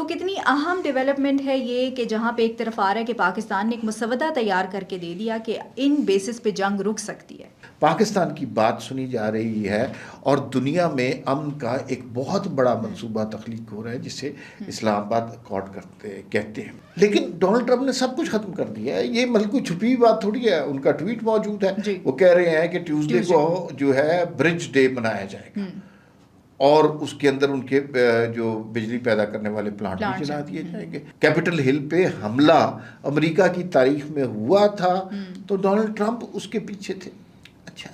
تو کتنی اہم ڈیولپمنٹ ہے یہ کہ جہاں پہ ایک طرف آ رہا ہے کہ پاکستان نے ایک مسودہ تیار کر کے دے دیا کہ ان بیسس پہ جنگ رک سکتی ہے. پاکستان کی بات سنی جا رہی ہے اور دنیا میں امن کا ایک بہت بڑا منصوبہ تخلیق ہو رہا ہے جسے اسلام آباد اکارڈ کہتے ہیں. لیکن ڈونلڈ ٹرمپ نے سب کچھ ختم کر دیا ہے. یہ مطلب کوئی چھپی بات تھوڑی ہے. ان کا ٹویٹ موجود ہے. وہ کہہ رہے ہیں کہ ٹیوزڈے کو جو ہے برج ڈے منایا جائے گا اور اس کے اندر ان کے جو بجلی پیدا کرنے والے پلانٹ بھی جلا دیے جائیں گے. کیپٹل ہل پہ حملہ امریکہ کی تاریخ میں ہوا تھا تو ڈونلڈ ٹرمپ اس کے پیچھے تھے. اچھا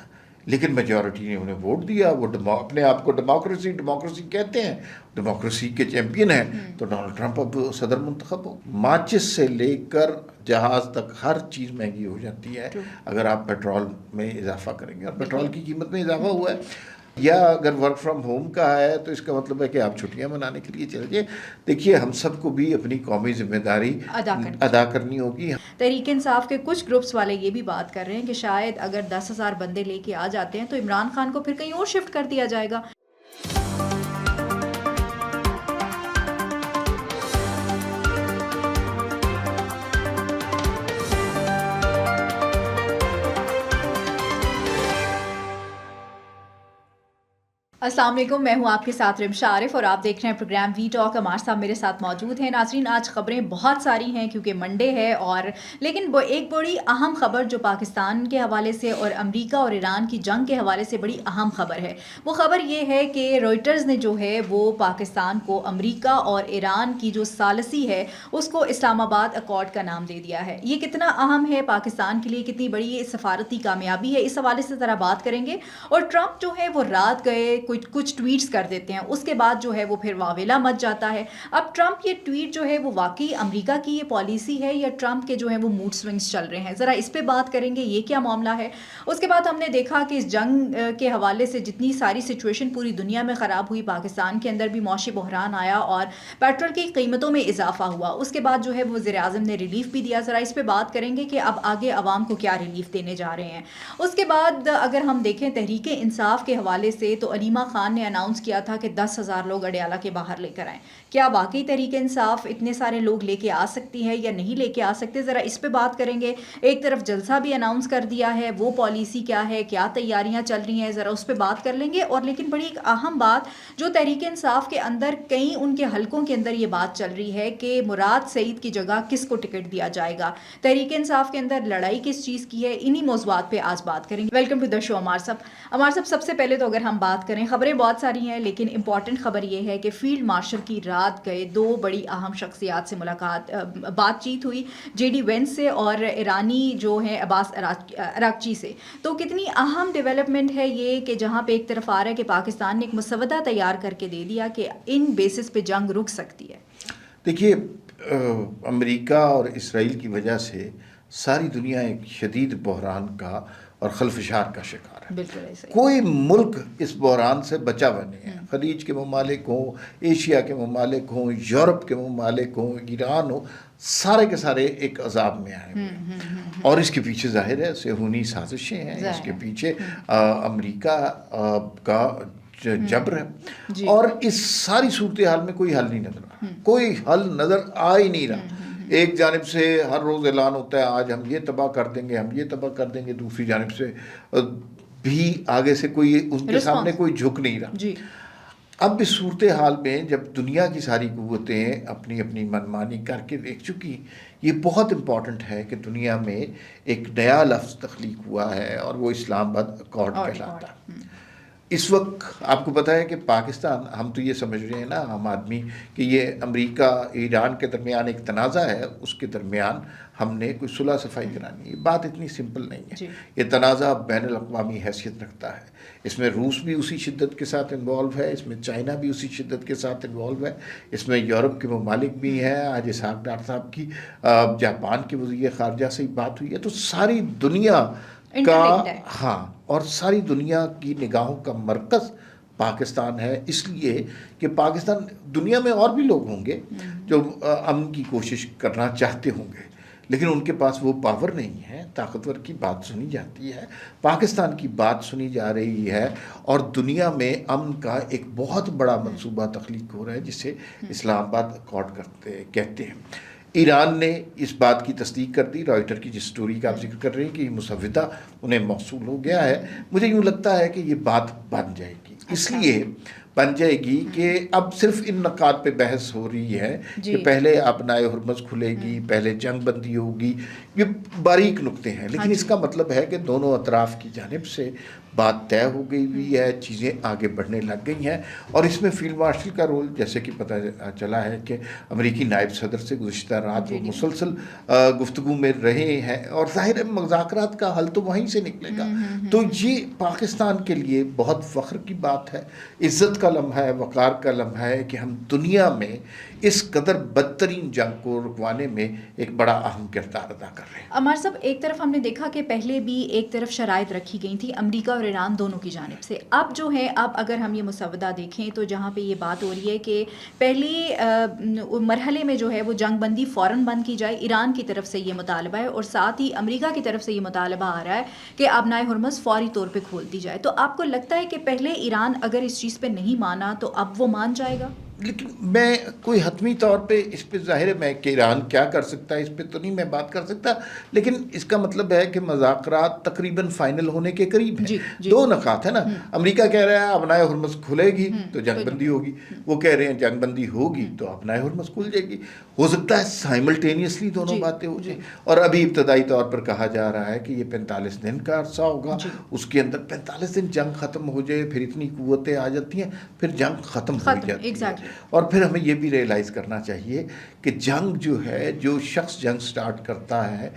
لیکن میجورٹی نے انہیں ووٹ دیا. وہ اپنے آپ کو ڈیموکریسی کہتے ہیں, ڈیموکریسی کے چیمپئن ہیں. تو ڈونلڈ ٹرمپ اب صدر منتخب ہو. ماچس سے لے کر جہاز تک ہر چیز مہنگی ہو جاتی ہے اگر آپ پیٹرول میں اضافہ کریں گے, اور پیٹرول کی قیمت میں اضافہ ہوا ہے. یا اگر ورک فرام ہوم کا ہے تو اس کا مطلب ہے کہ آپ چھٹیاں منانے کے لیے چلے جائیں. دیکھیے ہم سب کو بھی اپنی قومی ذمہ داری ادا کرنی ہوگی. تحریک انصاف کے کچھ گروپس والے یہ بھی بات کر رہے ہیں کہ شاید اگر 10,000 بندے لے کے آ جاتے ہیں تو عمران خان کو پھر کہیں اور شفٹ کر دیا جائے گا. السلام علیکم, میں ہوں آپ کے ساتھ رمشا عارف اور آپ دیکھ رہے ہیں پروگرام وی ٹاک. عمار صاحب میرے ساتھ موجود ہیں. ناظرین آج خبریں بہت ساری ہیں کیونکہ منڈے ہے, اور لیکن ایک بڑی اہم خبر جو پاکستان کے حوالے سے اور امریکہ اور ایران کی جنگ کے حوالے سے بڑی اہم خبر ہے, وہ خبر یہ ہے کہ روئٹرز نے جو ہے وہ پاکستان کو امریکہ اور ایران کی جو ثالثی ہے اس کو اسلام آباد اکارڈ کا نام دے دیا ہے. یہ کتنا اہم ہے پاکستان کے لیے, کتنی بڑی سفارتی کامیابی ہے, اس حوالے سے ذرا بات کریں گے. اور ٹرمپ جو ہے وہ رات گئے کچھ ٹویٹس کر دیتے ہیں, اس کے بعد جو ہے وہ پھر واویلا مچ جاتا ہے. اب ٹرمپ یہ ٹویٹ جو ہے وہ واقعی امریکہ کی یہ پالیسی ہے یا ٹرمپ کے جو ہے وہ موڈ سوئنگز چل رہے ہیں, ذرا اس پہ بات کریں گے یہ کیا معاملہ ہے. اس کے بعد ہم نے دیکھا کہ اس جنگ کے حوالے سے جتنی ساری سچویشن پوری دنیا میں خراب ہوئی, پاکستان کے اندر بھی معاشی بحران آیا اور پیٹرول کی قیمتوں میں اضافہ ہوا. اس کے بعد جو ہے وہ وزیر اعظم نے ریلیف بھی دیا. ذرا اس پہ بات کریں گے کہ اب آگے عوام کو کیا ریلیف دینے جا رہے ہیں. اس کے بعد اگر ہم دیکھیں تحریک انصاف کے حوالے سے تو علیمہ خان نے اناؤنس کیا تھا کہ 10,000 لوگ اڈیالہ کے باہر لے کر آئیں. کیا واقعی تحریک انصاف اتنے سارے لوگ لے کے آ سکتی ہے یا نہیں لے کے آ سکتے, ذرا اس پہ بات کریں گے. ایک طرف جلسہ بھی اناؤنس کر دیا ہے, وہ پالیسی کیا ہے, کیا تیاریاں چل رہی ہیں, ذرا اس پہ بات کر لیں گے. اور لیکن بڑی ایک اہم بات جو تحریک انصاف کے اندر کئی ان کے حلقوں کے اندر یہ بات چل رہی ہے کہ مراد سعید کی جگہ کس کو ٹکٹ دیا جائے گا, تحریک انصاف کے اندر لڑائی کس چیز کی ہے, انہی موضوعات پہ آج بات کریں گے. ویلکم ٹو دا شو عمار صاحب. عمار صاحب سب سے پہلے تو اگر ہم بات کریں, خبریں بہت ساری ہیں لیکن امپورٹنٹ خبر یہ ہے کہ فیلڈ مارشل کی رات گئے 2 بڑی اہم شخصیات سے بات چیت ہوئی, جے ڈی وینس سے اور ایرانی جو ہیں عباس اراغچی سے. تو کتنی اہم ڈیولپمنٹ ہے یہ کہ جہاں پہ ایک طرف آ رہا ہے کہ پاکستان نے ایک مسودہ تیار کر کے دے دیا کہ ان بیسس پہ جنگ رک سکتی ہے. دیکھیے امریکہ اور اسرائیل کی وجہ سے ساری دنیا ایک شدید بحران کا اور خلفشار کا شکار ہے. بالکل ایسا ہی. کوئی ملک اس بحران سے بچا ہوا نہیں ہے. خلیج کے ممالک ہوں, ایشیا کے ممالک ہوں, یورپ کے ممالک ہوں, ایران ہو, سارے کے سارے ایک عذاب میں آئے ہوئے. اور اس کے پیچھے ظاہر ہے صہیونی سازشیں ہیں, اس کے پیچھے امریکہ کا جبر ہے. اور اس ساری صورتحال میں کوئی حل نہیں نظر آ رہا, کوئی حل نظر آ ہی نہیں رہا. ایک جانب سے ہر روز اعلان ہوتا ہے آج ہم یہ تباہ کر دیں گے, ہم یہ تباہ کر دیں گے, دوسری جانب سے بھی آگے سے کوئی ان کے سامنے کوئی جھک نہیں رہا. جی. اب اس صورتحال میں جب دنیا کی ساری قوتیں اپنی اپنی منمانی کر کے دیکھ چکی, یہ بہت امپورٹنٹ ہے کہ دنیا میں ایک نیا لفظ تخلیق ہوا ہے اور وہ اسلام آباد اکارڈ کہلاتا ہے. اس وقت آپ کو پتہ ہے کہ پاکستان, ہم تو یہ سمجھ رہے ہیں نا ہم آدمی کہ یہ امریکہ ایران کے درمیان ایک تنازع ہے, اس کے درمیان ہم نے کوئی صلح صفائی کرانی ہے. یہ بات اتنی سمپل نہیں ہے. یہ تنازع بین الاقوامی حیثیت رکھتا ہے. اس میں روس بھی اسی شدت کے ساتھ انوالو ہے, اس میں چائنا بھی اسی شدت کے ساتھ انوالو ہے, اس میں یورپ کے ممالک بھی ہیں. آج اسحاق ڈار صاحب کی جاپان کے وزیر خارجہ سے بات ہوئی ہے. تو ساری دنیا کا, ہاں, اور ساری دنیا کی نگاہوں کا مرکز پاکستان ہے. اس لیے کہ پاکستان, دنیا میں اور بھی لوگ ہوں گے جو امن کی کوشش کرنا چاہتے ہوں گے, لیکن ان کے پاس وہ پاور نہیں ہے. طاقتور کی بات سنی جاتی ہے, پاکستان کی بات سنی جا رہی ہے, اور دنیا میں امن کا ایک بہت بڑا منصوبہ تخلیق ہو رہا ہے جسے اسلام آباد اکارڈ کہتے ہیں. ایران نے اس بات کی تصدیق کر دی. رائٹر کی جس سٹوری کا آپ ذکر کر رہے ہیں کہ یہ مسودہ انہیں موصول ہو گیا ہے, مجھے یوں لگتا ہے کہ یہ بات بن جائے گی. اس لیے بن جائے گی کہ اب صرف ان نکات پہ بحث ہو رہی ہے کہ پہلے ابنائے ہرمز کھلے گی, پہلے جنگ بندی ہوگی. یہ باریک نقطے ہیں, لیکن اس کا مطلب ہے کہ دونوں اطراف کی جانب سے بات طے ہو گئی ہوئی ہے, چیزیں آگے بڑھنے لگ گئی ہیں. اور اس میں فیلڈ مارشل کا رول, جیسے کہ پتہ چلا ہے کہ امریکی نائب صدر سے گزشتہ رات وہ مسلسل گفتگو میں رہے ہیں, اور ظاہر ہے مذاکرات کا حل تو وہیں سے نکلے گا. تو یہ پاکستان کے لیے بہت فخر کی بات ہے, عزت کا لمحہ ہے, وقار کا لمحہ ہے کہ ہم دنیا میں اس قدر بدترین جنگ کو رکوانے میں ایک بڑا اہم کردار ادا کر رہے ہیں. عمار صاحب, ایک طرف ہم نے دیکھا کہ پہلے بھی ایک طرف شرائط رکھی گئی تھی امریکہ اور ایران دونوں کی جانب سے. اب جو ہے, اب اگر ہم یہ مسودہ دیکھیں تو جہاں پہ یہ بات ہو رہی ہے کہ پہلے مرحلے میں جو ہے وہ جنگ بندی فوراً بند کی جائے, ایران کی طرف سے یہ مطالبہ ہے, اور ساتھ ہی امریکہ کی طرف سے یہ مطالبہ آ رہا ہے کہ ابنائے ہرمز فوری طور پہ کھول دی جائے. تو آپ کو لگتا ہے کہ پہلے ایران اگر اس چیز پہ نہیں مانا تو اب وہ مان جائے گا؟ لیکن میں کوئی حتمی طور پہ اس پہ, ظاہر ہے میں کہ ایران کیا کر سکتا ہے اس پہ تو نہیں میں بات کر سکتا, لیکن اس کا مطلب ہے کہ مذاکرات تقریباً فائنل ہونے کے قریب ہیں. دو نکات ہے نا, امریکہ کہہ رہا ہے ابنائے ہرمز کھلے گی تو جنگ بندی ہوگی, وہ کہہ رہے ہیں جنگ بندی ہوگی تو ابنائے ہرمز کھل جائے گی. ہو سکتا ہے سائملٹینیسلی دونوں باتیں ہو جائیں, اور ابھی ابتدائی طور پر کہا جا رہا ہے کہ یہ 45 دن کا عرصہ ہوگا, اس کے اندر 45 دن جنگ ختم ہو جائے, پھر اتنی قوتیں آ جاتی ہیں, پھر جنگ ختم ہو جاتی ہے. اور پھر ہمیں یہ بھی ریئلائز کرنا چاہیے کہ جنگ جو ہے, جو شخص جنگ سٹارٹ کرتا ہے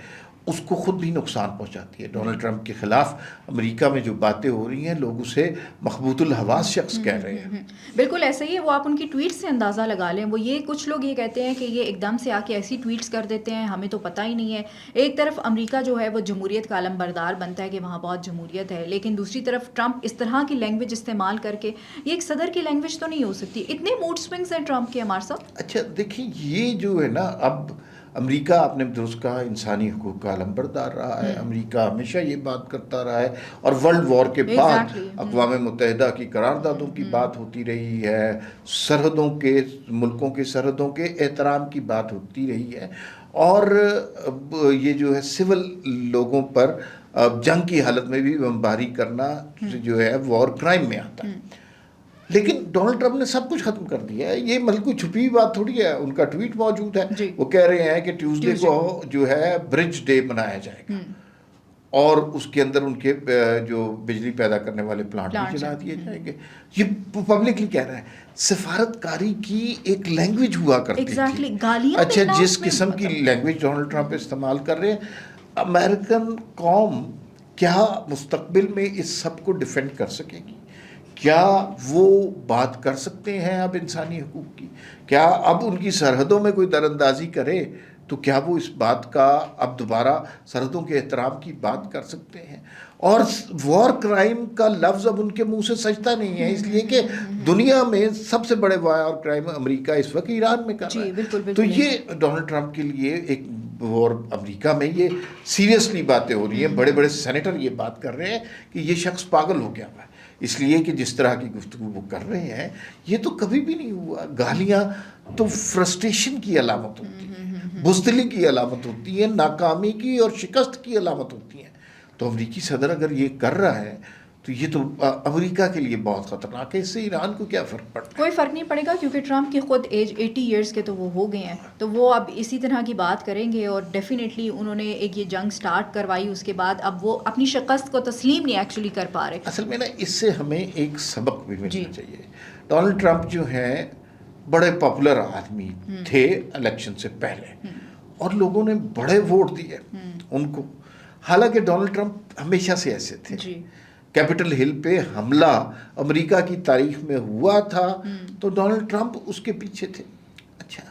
اس کو خود بھی نقصان پہنچاتی ہے. ڈونلڈ ٹرمپ کے خلاف امریکہ میں جو باتیں ہو رہی ہیں, لوگ اسے مخبوط الحواس شخص کہہ رہے ہیں. بالکل ایسا ہی ہے, وہ آپ ان کی ٹویٹ سے اندازہ لگا لیں. وہ یہ کچھ لوگ یہ کہتے ہیں کہ یہ ایک دم سے آ کے ایسی ٹویٹس کر دیتے ہیں, ہمیں تو پتہ ہی نہیں ہے. ایک طرف امریکہ جو ہے وہ جمہوریت کا علم بردار بنتا ہے کہ وہاں بہت جمہوریت ہے, لیکن دوسری طرف ٹرمپ اس طرح کی لینگویج استعمال کر کے, یہ ایک صدر کی لینگویج تو نہیں ہو سکتی. اتنے موڈ سوئنگز ہیں ٹرمپ کے, ہمارے ساتھ. اچھا دیکھیں, یہ جو ہے نا, اب امریکہ آپ نے درست کہا انسانی حقوق کا علم بردار رہا ہے. امریکہ ہمیشہ یہ بات کرتا رہا ہے, اور ورلڈ وار کے بعد اقوام متحدہ کی قراردادوں کی بات ہوتی رہی ہے, سرحدوں کے, ملکوں کے سرحدوں کے احترام کی بات ہوتی رہی ہے, اور یہ جو ہے سول لوگوں پر جنگ کی حالت میں بھی بمباری کرنا جو ہے وار کرائم میں آتا ہے. لیکن ڈونلڈ ٹرمپ نے سب کچھ ختم کر دیا ہے. یہ مطلب کوئی چھپی بات تھوڑی ہے, ان کا ٹویٹ موجود ہے. وہ کہہ رہے ہیں کہ ٹیوزڈے کو جو ہے برج ڈے منایا جائے گا, اور اس کے اندر ان کے جو بجلی پیدا کرنے والے پلانٹ بھی چلا دیے جائیں گے. یہ پبلکلی کہہ رہا ہے. سفارت کاری کی ایک لینگویج ہوا کرتی تھی. اچھا, جس قسم کی لینگویج ڈونلڈ ٹرمپ استعمال کر رہے ہیں, امریکن قوم کیا مستقبل میں اس سب کو ڈیفینڈ کر سکے گی؟ کیا وہ بات کر سکتے ہیں اب انسانی حقوق کی؟ کیا اب ان کی سرحدوں میں کوئی در اندازی کرے تو کیا وہ اس بات کا اب دوبارہ سرحدوں کے احترام کی بات کر سکتے ہیں؟ اور وار کرائم کا لفظ اب ان کے منہ سے سجتا نہیں ہے, اس لیے کہ دنیا میں سب سے بڑے وار کرائم امریکہ اس وقت ایران میں کر رہا ہے. تو یہ ڈونلڈ ٹرمپ کے لیے ایک, اور امریکہ میں یہ سیریسلی باتیں ہو رہی ہیں, بڑے بڑے سینیٹر یہ بات کر رہے ہیں کہ یہ شخص پاگل ہو گیا ہوا ہے, اس لیے کہ جس طرح کی گفتگو وہ کر رہے ہیں یہ تو کبھی بھی نہیں ہوا. گالیاں تو فرسٹریشن کی علامت ہوتی ہیں, بزدلی کی علامت ہوتی ہیں, ناکامی کی اور شکست کی علامت ہوتی ہیں. تو امریکی صدر اگر یہ کر رہا ہے تو یہ تو امریکہ کے لیے بہت خطرناک ہے. اس سے ایران کو کیا فرق پڑتا ہے؟ کوئی فرق نہیں پڑے گا, کیونکہ ٹرمپ کی خود ایج 80 ایئرس کے تو وہ ہو گئے ہیں, تو وہ اب اسی طرح کی بات کریں گے. اور ڈیفینیٹلی انہوں نے ایک یہ جنگ سٹارٹ کروائی, اس کے بعد اب وہ اپنی شکست کو تسلیم نہیں ایکچولی کر پا رہے. اصل میں نا اس سے ہمیں ایک سبق بھی ملنا چاہیے. ڈونلڈ ٹرمپ جو ہیں بڑے پاپولر آدمی تھے الیکشن سے پہلے, اور لوگوں نے بڑے ووٹ دیے ان کو. حالانکہ ڈونلڈ ٹرمپ ہمیشہ سے ایسے تھے. کیپٹل ہل پہ حملہ امریکہ کی تاریخ میں ہوا تھا تو ڈونلڈ ٹرمپ اس کے پیچھے تھے. اچھا,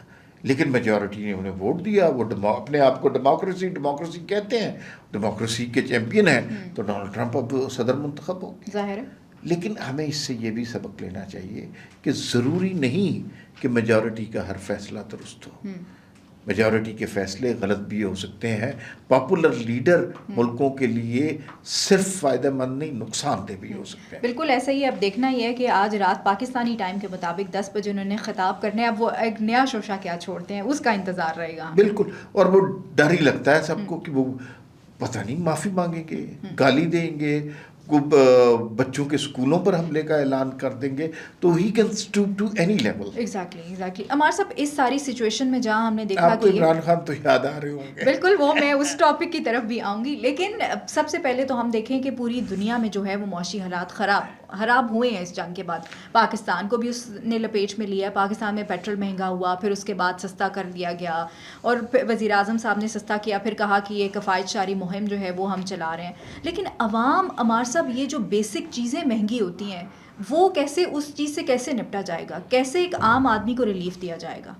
لیکن میجورٹی نے انہیں ووٹ دیا. وہ اپنے آپ کو ڈیموکریسی کہتے ہیں, ڈیموکریسی کے چیمپئن ہیں, تو ڈونلڈ ٹرمپ اب صدر منتخب ہو گئے. ظاہر ہے. لیکن ہمیں اس سے یہ بھی سبق لینا چاہیے کہ ضروری نہیں کہ میجورٹی کا ہر فیصلہ درست ہو. میجورٹی کے فیصلے غلط بھی ہو سکتے ہیں. پاپولر لیڈر ملکوں کے لیے صرف فائدہ مند نہیں نقصان دہ بھی ہو سکتے ہیں. بالکل ایسا ہی. اب دیکھنا یہ ہے کہ آج رات پاکستانی ٹائم کے مطابق 10 بجے انہوں نے خطاب کرنے ہیں. اب وہ ایک نیا شوشہ کیا چھوڑتے ہیں اس کا انتظار رہے گا. بالکل. اور وہ ڈر ہی لگتا ہے سب کو کہ وہ پتہ نہیں معافی مانگیں گے, گالی دیں گے, بچوں کے اسکولوں پر حملے کا اعلان کر دیں گے, تو he can stoop to any level. Exactly. Ammar صاحب اس ساری سچویشن میں جہاں ہم نے دیکھا آپ کو کہ عمران خان تو یاد آ رہے ہوں گے. بالکل, وہ میں اس ٹاپک کی طرف بھی آؤں گی, لیکن سب سے پہلے تو ہم دیکھیں کہ پوری دنیا میں جو ہے وہ معاشی حالات خراب ہوئے ہیں اس جنگ کے بعد. پاکستان کو بھی اس نے لپیٹ میں لیا. پاکستان میں پیٹرول مہنگا ہوا, پھر اس کے بعد سستا کر دیا گیا, اور وزیر اعظم صاحب نے سستا کیا, پھر کہا کہ یہ کفایت شاری مہم جو ہے وہ ہم چلا رہے ہیں. لیکن عوام, عمار صاحب, یہ جو بیسک چیزیں مہنگی ہوتی ہیں وہ کیسے, اس چیز سے کیسے نپٹا جائے گا, کیسے ایک عام آدمی کو ریلیف دیا جائے گا؟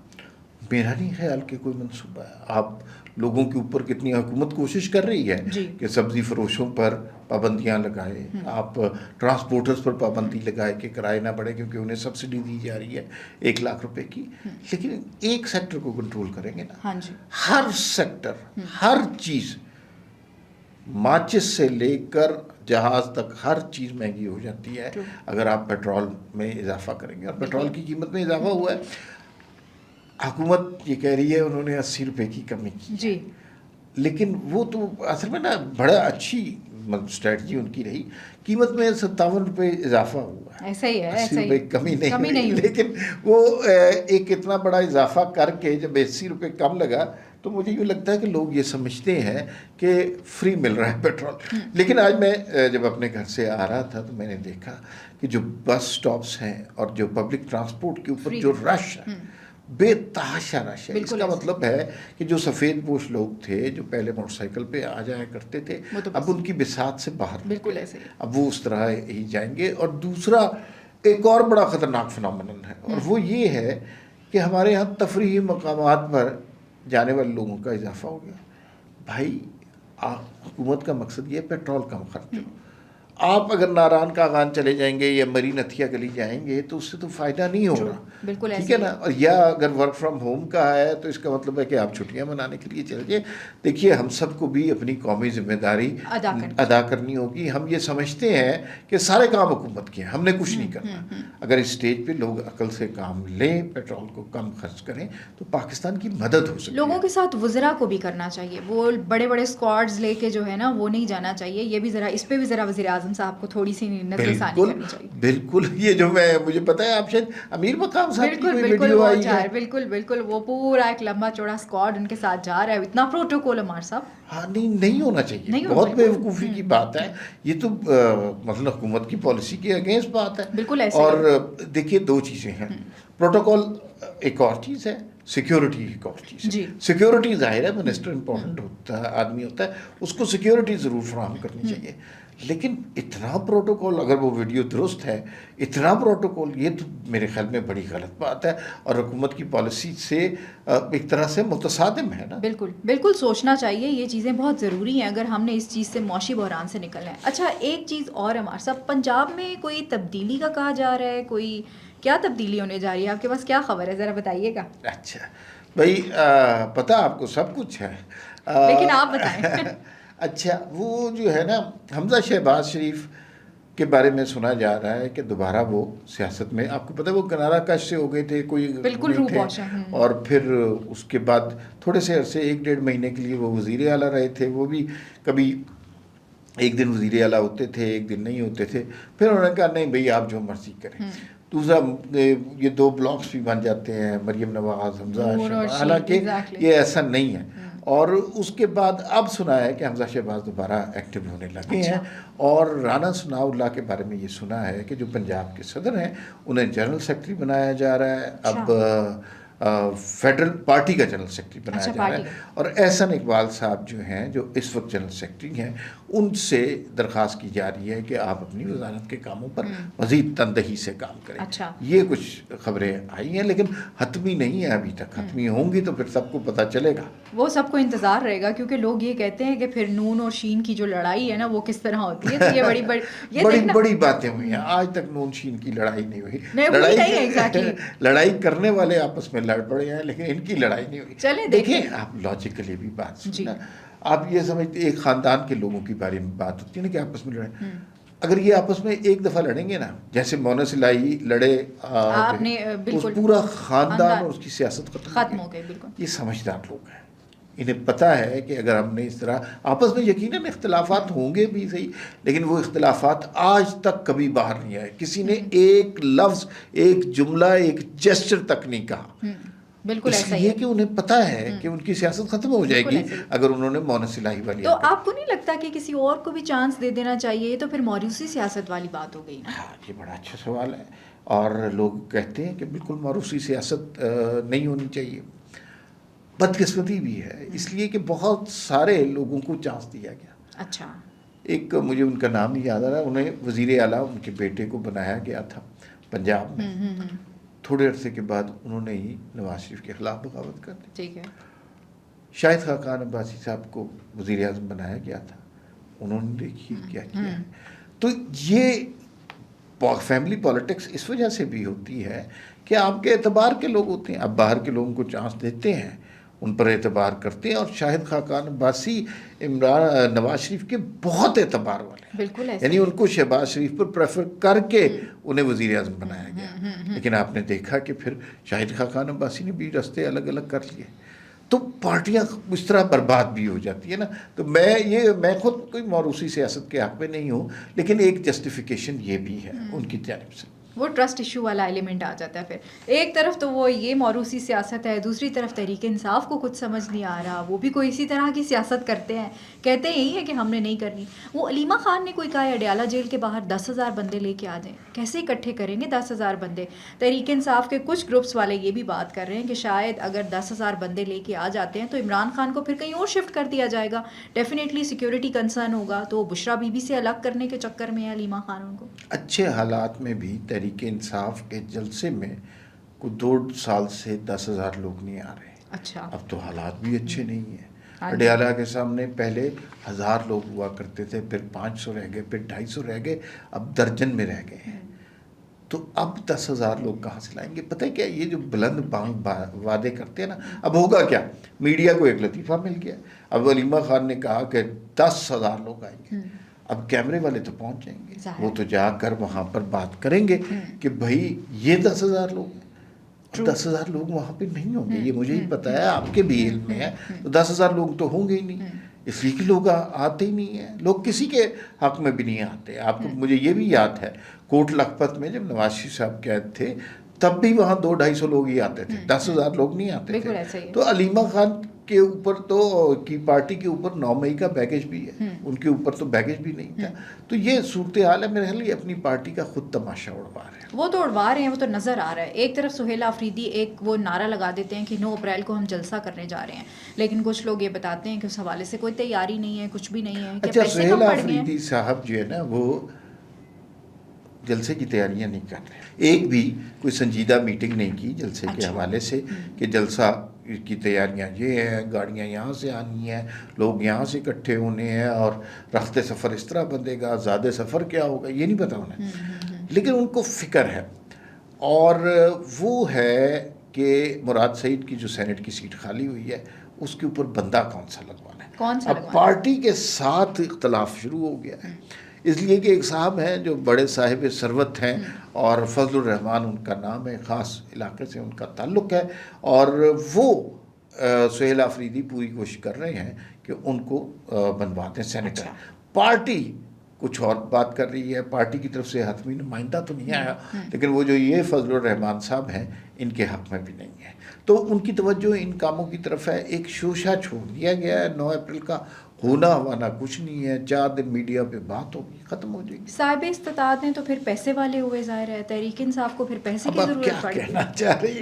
میرا نہیں خیال کہ کوئی منصوبہ ہے. آپ لوگوں کے اوپر کتنی حکومت کوشش کر رہی ہے کہ سبزی فروشوں پر پابندیاں لگائے, آپ ٹرانسپورٹرز پر پابندی لگائے کہ کرائے نہ بڑھے کیونکہ انہیں سبسڈی دی جا رہی ہے 1 لاکھ روپے کی. لیکن ایک سیکٹر کو کنٹرول کریں گے نا. ہر سیکٹر, ہر چیز, ماچس سے لے کر جہاز تک ہر چیز مہنگی ہو جاتی ہے اگر آپ پیٹرول میں اضافہ کریں گے. اور پیٹرول کی قیمت میں اضافہ ہوا ہے. حکومت یہ کہہ رہی ہے انہوں نے 80 روپے کی کمی کی, لیکن وہ تو اصل میں نا بڑا اچھی اسٹریٹجی ان کی رہی. قیمت میں 57 روپے اضافہ ہوا ہے, ایسا ہی ہے, 80 روپے کمی نہیں ہوئی. لیکن وہ ایک اتنا بڑا اضافہ کر کے جب 80 روپے کم لگا تو مجھے یوں لگتا ہے کہ لوگ یہ سمجھتے ہیں کہ فری مل رہا ہے پیٹرول. لیکن آج میں جب اپنے گھر سے آ رہا تھا تو میں نے دیکھا کہ جو بس سٹاپس ہیں اور جو پبلک ٹرانسپورٹ کے اوپر جو رش ہے, بے تحاشا رش ہے. اس کا مطلب ہے کہ جو سفید پوش لوگ تھے جو پہلے موٹر سائیکل پہ آ جایا کرتے تھے اب ان کی بساط سے باہر, بالکل ایسے ہی, اب وہ اس طرح ہی جائیں گے. اور دوسرا ایک اور بڑا خطرناک فنامنن ہے, اور وہ یہ ہے کہ ہمارے یہاں تفریحی مقامات پر جانے والے لوگوں کا اضافہ ہو گیا. بھائی حکومت کا مقصد یہ ہے پیٹرول کم خرچ ہو. آپ اگر ناران کاغان چلے جائیں گے یا مری نتھیا گلی جائیں گے تو اس سے تو فائدہ نہیں ہوگا, ٹھیک ہے نا. اور یا اگر ورک فرام ہوم کا ہے تو اس کا مطلب ہے کہ آپ چھٹیاں منانے کے لیے چلے جائیں. دیکھیے ہم سب کو بھی اپنی قومی ذمہ داری ادا کرنی ہوگی. ہم یہ سمجھتے ہیں کہ سارے کام حکومت کے ہیں, ہم نے کچھ نہیں کرنا. اگر اس اسٹیج پہ لوگ عقل سے کام لیں, پیٹرول کو کم خرچ کریں تو پاکستان کی مدد ہو سکتی ہے. لوگوں کے ساتھ وزراء کو بھی کرنا چاہیے. وہ بڑے بڑے اسکواڈز لے کے جو ہے نا وہ نہیں جانا چاہیے. یہ بھی ذرا اس پہ بھی ذرا وزیر اعظم صاحب کو تھوڑی سی نظر ثانی کرنی چاہیے. بالکل. یہ جو مجھے پتا ہے آپ شاید امیر مقام صاحب کی کوئی ویڈیو آئی ہے. بالکل وہ پورا ایک لمبا چوڑا اسکواڈ ان کے ساتھ جا رہا ہے. اتنا پروٹوکول عمار صاحب. ہاں نہیں ہونا چاہیے. بہت بیوقوفی کی بات ہے یہ تو, مثلا حکومت کی پالیسی کے اگینسٹ بات ہے. بالکل ایسے. اور دیکھیے 2 چیزیں ہیں. پروٹوکول ایک اور چیز ہے, سیکیورٹی ایک اور چیز ہے. سیکیورٹی ظاہر ہے منسٹر امپورٹنٹ ہوتا ہے, آدمی ہوتا ہے, اس کو سیکیورٹی ضرور فراہم کرنی چاہیے. لیکن اتنا پروٹوکول, اگر وہ ویڈیو درست ہے, اتنا پروٹوکول, یہ تو میرے خیال میں بڑی غلط بات ہے اور حکومت کی پالیسی سے ایک طرح سے متصادم ہے نا. بالکل سوچنا چاہیے. یہ چیزیں بہت ضروری ہیں اگر ہم نے اس چیز سے معاشی بحران سے نکلنا ہے. اچھا ایک چیز اور ہمارے ساتھ, پنجاب میں کوئی تبدیلی کا کہا جا رہا ہے, کوئی کیا تبدیلی ہونے جا رہی ہے؟ آپ کے پاس کیا خبر ہے, ذرا بتائیے گا. اچھا بھائی, پتہ آپ کو سب کچھ ہے لیکن آپ بتائیں. اچھا وہ جو ہے نا حمزہ شہباز شریف کے بارے میں سنا جا رہا ہے کہ دوبارہ وہ سیاست میں, آپ کو پتہ ہے وہ کنارہ کش سے ہو گئے تھے, کوئی بالکل روح پوشا, اور پھر اس کے بعد تھوڑے سے عرصے 1-1.5 مہینے کے لیے وہ وزیر اعلیٰ رہے تھے. وہ بھی کبھی ایک دن وزیر اعلیٰ ہوتے تھے, ایک دن نہیں ہوتے تھے. پھر انہوں نے کہا نہیں بھئی آپ جو مرضی کریں. دوسرا یہ 2 بلاکس بھی بن جاتے ہیں, مریم نواز, حمزہ شہباز, حالانکہ یہ ایسا نہیں ہے. اور اس کے بعد اب سنا ہے کہ حمزہ شہباز دوبارہ ایکٹیو ہونے لگے ہیں. اور رانا ثناء اللہ کے بارے میں یہ سنا ہے کہ جو پنجاب کے صدر ہیں انہیں جنرل سیکرٹری بنایا جا رہا ہے. اب فیڈرل پارٹی کا جنرل سیکرٹری بنایا جا رہا ہے. اور احسن اقبال صاحب جو ہیں, جو اس وقت جنرل سیکرٹری ہیں, ان سے درخواست کی جا رہی ہے کہ آپ اپنی وزارت کے کاموں پر مزید تندہی سے کام کریں. یہ کچھ خبریں آئی ہیں لیکن حتمی نہیں ہیں ابھی تک. حتمی ہوں گی تو پھر سب کو پتہ چلے گا. وہ سب کو انتظار رہے گا کیونکہ لوگ یہ کہتے ہیں کہ پھر نون اور شین کی جو لڑائی ہے نا وہ کس طرح ہوتی ہے. تو یہ بڑی باتیں ہوئی ہیں. آج تک نون شین کی لڑائی نہیں ہوئی. لڑائی کرنے والے آپس میں لڑ پڑے ہیں لیکن ان کی لڑائی نہیں ہوئی. چلیں دیکھیں آپ لاجیکلی بھی بات جی. سنیں. آپ یہ سمجھتے ایک خاندان کے لوگوں کے بارے میں بات ہوتی ہے نا کہ آپس میں لڑیں. اگر یہ آپس میں ایک دفعہ لڑیں گے نا, جیسے مونا الہی لڑے آپ نے اس بالکل پورا خاندان اور اس کی سیاست ختم ہو گئے. بالکل یہ سمجھدار لوگ ہیں, انہیں پتہ ہے کہ اگر ہم نے اس طرح آپس میں یقیناً اختلافات ہوں گے بھی صحیح, لیکن وہ اختلافات آج تک کبھی باہر نہیں آئے. کسی نے ایک لفظ, ایک جملہ, ایک جیسچر تک نہیں کہا. بالکل اس ایسا ہی لیے ہے کہ انہیں پتہ ہے کہ ان کی سیاست ختم ہو جائے گی اگر انہوں نے مونا الہی والی. تو آپ کو نہیں لگتا کہ کسی اور کو بھی چانس دے دینا چاہیے؟ تو پھر موروثی سیاست والی بات ہو گئی نا. ہاں یہ بڑا اچھا سوال ہے, اور لوگ کہتے ہیں کہ بالکل موروثی سیاست نہیں ہونی چاہیے. بدقسمتی بھی ہے اس لیے کہ بہت سارے لوگوں کو چانس دیا گیا. اچھا. ایک مجھے ان کا نام نہیں یاد آ رہا, انہیں وزیر اعلیٰ ان کے بیٹے کو بنایا گیا تھا پنجاب میں. تھوڑے عرصے کے بعد انہوں نے ہی نواز شریف کے خلاف بغاوت کر دی. ٹھیک ہے. شاہد خاقان عباسی صاحب کو وزیر اعظم بنایا گیا تھا, انہوں نے دیکھیے کیا کیا ہے. تو یہ فیملی پالیٹکس اس وجہ سے بھی ہوتی ہے کہ آپ کے اعتبار کے لوگ ہوتے ہیں, آپ باہر کے لوگوں کو چانس دیتے ہیں, ان پر اعتبار کرتے ہیں. اور شاہد خاقان عباسی نواز شریف کے بہت اعتبار والے ہیں. بالکل یعنی ان کو شہباز شریف پر پریفر کر کے انہیں وزیر اعظم بنایا گیا. لیکن آپ نے دیکھا کہ پھر شاہد خاقان عباسی نے بھی راستے الگ الگ کر لیے, تو پارٹیاں اس طرح برباد بھی ہو جاتی ہے نا. تو میں خود کوئی موروثی سیاست کے حق میں نہیں ہوں, لیکن ایک جسٹیفیکیشن یہ بھی ہے ان کی جانب سے. وہ ٹرسٹ ایشو والا ایلیمنٹ آ جاتا ہے. پھر ایک طرف تو وہ یہ موروثی سیاست ہے, دوسری طرف تحریک انصاف کو کچھ سمجھ نہیں آ رہا, وہ بھی کوئی اسی طرح کی سیاست کرتے ہیں, کہتے یہی ہے کہ ہم نے نہیں کرنی. وہ علیمہ خان نے کوئی کہا ہے اڈیالہ جیل کے باہر 10,000 بندے لے کے آ جائیں, کیسے اکٹھے کریں گے 10,000 بندے؟ تحریک انصاف کے کچھ گروپس والے یہ بھی بات کر رہے ہیں کہ شاید اگر 10,000 بندے لے کے آ جاتے ہیں تو عمران خان کو پھر کہیں اور شفٹ کر دیا جائے گا, ڈیفینیٹلی سیکیورٹی کنسرن ہوگا, تو بشرا بی بی سے الگ کرنے کے چکر میں ہے علیمہ خان ان کو. اچھے حالات میں بھی تحریک انصاف کے جلسے میں کوئی 2 سال سے 10,000 لوگ نہیں آ رہے. اچھا. اب تو حالات بھی اچھے نہیں ہیں. اڈیالہ کے سامنے پہلے 1,000 لوگ ہوا کرتے تھے, پھر 500 رہ گئے, پھر 250 رہ گئے, اب درجن میں رہ گئے ہیں. تو اب 10,000 لوگ کہاں سے لائیں گے؟ پتہ ہے کیا, یہ جو بلند بانگ وعدے کرتے ہیں نا, اب ہوگا کیا؟ میڈیا کو ایک لطیفہ مل گیا. اب علیمہ خان نے کہا کہ 10,000 لوگ آئیں گے. اب کیمرے والے تو پہنچ جائیں گے, وہ تو جا کر وہاں پر بات کریں گے کہ بھائی یہ 10,000 لوگ ہیں. 10,000 لوگ وہاں پہ نہیں ہوں گے, یہ مجھے ہی پتا ہے, آپ کے بھی علم میں ہے. تو 10,000 لوگ تو ہوں گے ہی نہیں, اس لیے کہ لوگ آتے ہی نہیں ہیں. لوگ کسی کے حق میں بھی نہیں آتے. آپ کو, مجھے یہ بھی یاد ہے کوٹ لکھپت میں جب نواز شریف صاحب قید تھے تب بھی وہاں 200-250 لوگ ہی آتے تھے, 10,000 لوگ نہیں آتے تھے. تو علیمہ خان کے اوپر تو کی پارٹی کے اوپر 9 مئی کا بیگیج بھی ہے, ان کے اوپر تو بیگیج بھی نہیں تھا. تو یہ صورتحال ہے. میرے خیال یہ اپنی پارٹی کا خود تماشا اڑوا رہے ہیں. وہ تو اڑوا رہے ہیں, وہ تو نظر آ رہا ہے. ایک طرف سہیل آفریدی ایک وہ نعرہ لگا دیتے ہیں کہ 9 اپریل کو ہم جلسہ کرنے جا رہے ہیں, لیکن کچھ لوگ یہ بتاتے ہیں کہ اس حوالے سے کوئی تیاری نہیں ہے, کچھ بھی نہیں ہے. اچھا, سہیل آفریدی صاحب جو ہے نا وہ جلسے کی تیاریاں نہیں کر رہے, ایک بھی کوئی سنجیدہ میٹنگ نہیں کی جلسے کے حوالے سے کہ جلسہ کی تیاریاں یہ ہیں, گاڑیاں یہاں سے آنی ہیں, لوگ یہاں سے اکٹھے ہونے ہیں, اور رخت سفر اس طرح بندے گا, زیادہ سفر کیا ہوگا, یہ نہیں پتا انہیں. لیکن ان کو فکر ہے, اور وہ ہے کہ مراد سعید کی جو سینٹ کی سیٹ خالی ہوئی ہے اس کے اوپر بندہ کون سا لگوانا ہے. اب پارٹی کے ساتھ اختلاف شروع ہو گیا ہے, اس لیے کہ ایک صاحب ہیں جو بڑے صاحب ثروت ہیں, اور فضل الرحمان ان کا نام ہے, خاص علاقے سے ان کا تعلق ہے, اور وہ سہیل آفریدی پوری کوشش کر رہے ہیں کہ ان کو بنواتے ہیں سینیٹر. پارٹی کچھ اور بات کر رہی ہے, پارٹی کی طرف سے حتمی نمائندہ تو نہیں آیا, لیکن وہ جو یہ فضل الرحمان صاحب ہیں ان کے حق میں بھی نہیں ہے. تو ان کی توجہ ان کاموں کی طرف ہے. ایک شوشہ چھوڑ دیا گیا ہے, 9 اپریل کا ہونا ہوانا کچھ نہیں ہے, 4 دن میڈیا پہ بات ہوگی, ختم ہو جائے گی. صاحب استطاعت ہیں تو پھر پیسے والے ہوئے, ظاہر ہے تحریک انصاف کو پھر پیسے کی ضرورت پڑ گئی.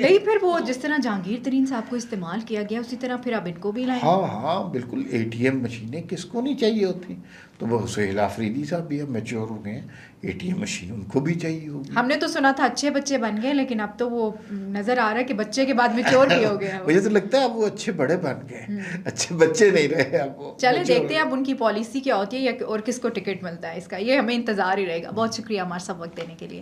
نہیں, پھر وہ جس طرح جہانگیر ترین صاحب کو استعمال کیا گیا اسی طرح پھر اب ان کو بھی لائیں. ہاں بالکل. ATM مشینیں کس کو نہیں چاہیے ہوتی, تو وہ سہیل آفریدی صاحب بھی اب میچور ہو گئے ہیں, ATM مشین ان کو بھی چاہیے ہوگی. ہم نے تو سنا تھا اچھے بچے بن گئے, لیکن اب تو وہ نظر آ رہا ہے کہ بچے کے بعد میچور بھی ہو گئے. مجھے تو لگتا ہے اب وہ اچھے بڑے بن گئے, اچھے بچے نہیں رہے اب وہ. چلے دیکھتے ہیں اب ان کی پالیسی کیا ہوتی ہے, یا اور کس کو ٹکٹ ملتا ہے, اس کا یہ ہمیں انتظار ہی رہے گا. بہت شکریہ ہمارے سب وقت دینے کے لیے.